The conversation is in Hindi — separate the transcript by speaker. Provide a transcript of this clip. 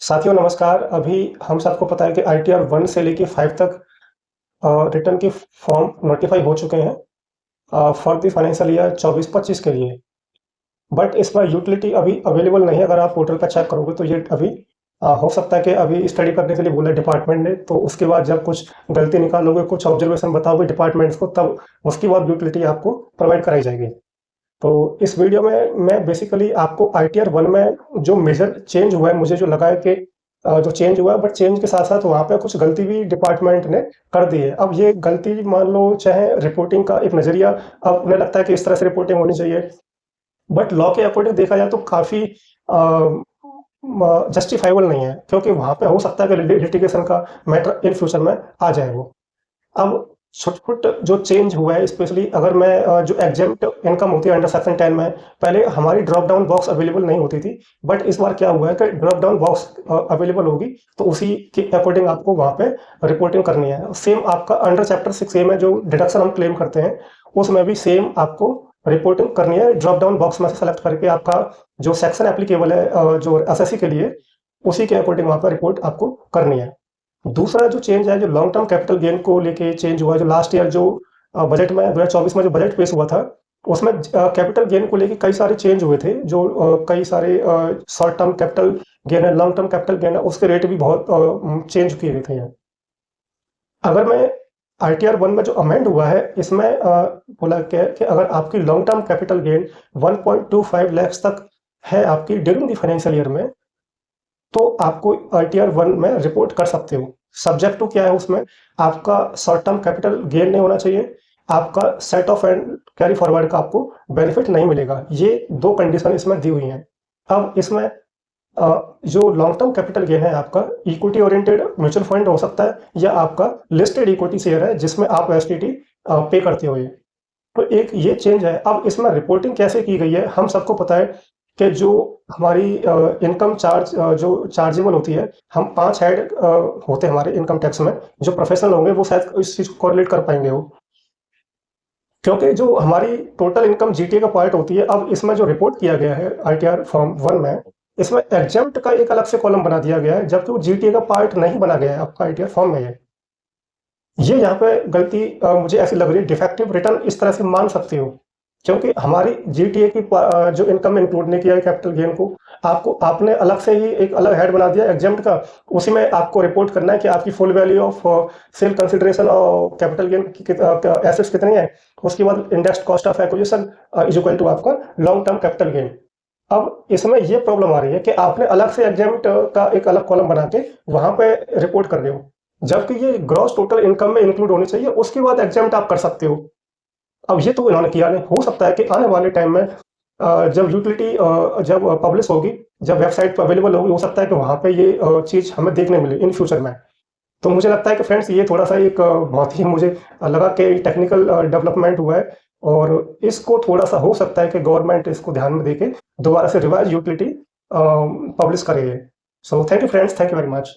Speaker 1: साथियों नमस्कार। अभी हम सबको पता है कि आईटीआर 1 से लेके 5 तक रिटर्न के फॉर्म नोटिफाई हो चुके हैं फॉर द फाइनेंशियल ईयर 24-25 के लिए। बट इसमें यूटिलिटी अभी अवेलेबल नहीं है। अगर आप पोर्टल पर चेक करोगे तो ये अभी हो सकता है कि अभी स्टडी करने के लिए बोला डिपार्टमेंट ने, तो उसके बाद जब कुछ गलती निकालोगे, कुछ ऑब्जर्वेशन बताओगे डिपार्टमेंट्स को, तब उसके बाद यूटिलिटी आपको प्रोवाइड कराई जाएगी। तो इस वीडियो में मैं बेसिकली आपको आईटीआर 1 में जो मेजर चेंज हुआ है, मुझे जो लगा है कि जो चेंज हुआ है, बट चेंज के साथ साथ वहाँ पे कुछ गलती भी डिपार्टमेंट ने कर दी है। अब ये गलती मान लो चाहे रिपोर्टिंग का एक नज़रिया, अब उन्हें लगता है कि इस तरह से रिपोर्टिंग होनी चाहिए, बट लॉ के अकॉर्डिंग देखा जाए तो काफ़ी जस्टिफाइबल नहीं है, क्योंकि वहाँ पे हो सकता है कि लिटिगेशन का मैटर इन फ्यूचर में आ जाए वो। अब छोट-छोट जो चेंज हुआ है, स्पेशली अगर मैं जो एग्जेम्प्ट इनकम होती है अंडर सेक्शन 10 में, पहले हमारी ड्रॉप डाउन बॉक्स अवेलेबल नहीं होती थी, बट इस बार क्या हुआ है कि ड्रॉप डाउन बॉक्स अवेलेबल होगी, तो उसी के अकॉर्डिंग आपको वहाँ पे रिपोर्टिंग करनी है। सेम आपका अंडर चैप्टर 6A में जो डिडक्शन हम क्लेम करते हैं, उसमें भी सेम आपको रिपोर्टिंग करनी है। ड्रॉप डाउन बॉक्स में से सेलेक्ट करके आपका जो सेक्शन एप्लीकेबल है जो एसएससी के लिए, उसी के अकॉर्डिंग वहाँ पर रिपोर्ट आपको करनी है। दूसरा जो चेंज है, जो लॉन्ग टर्म कैपिटल गेन को लेके चेंज हुआ है, जो लास्ट ईयर जो बजट में 2024 में जो बजट पेश हुआ था, उसमें कैपिटल गेन को लेके कई सारे चेंज हुए थे। जो कई सारे शॉर्ट टर्म कैपिटल गेन है, लॉन्ग टर्म कैपिटल गेन है, उसके रेट भी बहुत चेंज किए गए थे यहाँ। अगर मैं आईटीआर 1 में जो अमेंड हुआ है, इसमें बोला क्या कि अगर आपकी long term capital gain 1.25 lakh तक है आपकी ड्यूरिंग द फाइनेंशियल ईयर में, तो आपको आईटीआर 1 में रिपोर्ट कर सकते हो। सब्जेक्ट टू क्या है उसमें, आपका शॉर्ट टर्म कैपिटल गेन नहीं होना चाहिए, आपका set of and carry forward का आपको बेनिफिट नहीं मिलेगा। ये दो कंडीशन इसमें दी हुई हैं। अब इसमें जो लॉन्ग टर्म कैपिटल गेन है, आपका इक्विटी ओरिएंटेड म्यूचुअल फंड हो सकता है, या आपका लिस्टेड इक्विटी शेयर है जिसमें आप एसटीटी पे करते हो। तो एक ये चेंज है। अब इसमें रिपोर्टिंग कैसे की गई है, हम सबको पता है कि जो हमारी इनकम चार्ज जो चार्जेबल होती है, हम 5 हेड होते हैं हमारे इनकम टैक्स में। जो प्रोफेशनल होंगे वो शायद इस चीज़ को कोरिलेट कर पाएंगे वो, क्योंकि जो हमारी टोटल इनकम जीटीए का पार्ट होती है। अब इसमें जो रिपोर्ट किया गया है आईटीआर फॉर्म 1 में, इसमें एग्जेम्प्ट का एक अलग से कॉलम बना दिया गया है, जबकि वो जीटीए का पार्ट नहीं बना गया है आपका आईटीआर फॉर्म में। ये यहाँ पे गलती मुझे ऐसी लग रही है। डिफेक्टिव रिटर्न इस तरह से मान सकते हो, क्योंकि हमारी जीटीए की जो इनकम में इंक्लूड नहीं किया है कैपिटल गेन को, आपको आपने अलग से ही एक अलग हेड बना दिया एग्जेम्प्ट का। उसी में आपको रिपोर्ट करना है कि आपकी full value of sale consideration और कैपिटल गेन की एसेट्स कितनी है। उसके बाद indexed cost of acquisition is equal to आपका लॉन्ग टर्म कैपिटल गेन। अब इसमें ये प्रॉब्लम आ रही है कि आपने अलग से एग्जेम्प्ट का एक अलग कॉलम बना के वहां पे रिपोर्ट कर रहे हो, जबकि ये ग्रॉस टोटल इनकम में इंक्लूड होनी चाहिए, उसके बाद एग्जेम्प्ट आप कर सकते हो। अब ये तो इन्होंने किया नहीं। हो सकता है कि आने वाले टाइम में जब यूटिलिटी जब पब्लिश होगी, जब वेबसाइट पर अवेलेबल होगी, हो सकता है कि वहाँ पे ये चीज़ हमें देखने मिले इन फ्यूचर में। तो मुझे लगता है कि फ्रेंड्स, ये थोड़ा सा एक बहुत ही मुझे लगा कि टेक्निकल डेवलपमेंट हुआ है, और इसको थोड़ा सा हो सकता है कि गवर्नमेंट इसको ध्यान में देके दोबारा से रिवाइज यूटिलिटी पब्लिश करेगी। So thank you friends, thank you very much.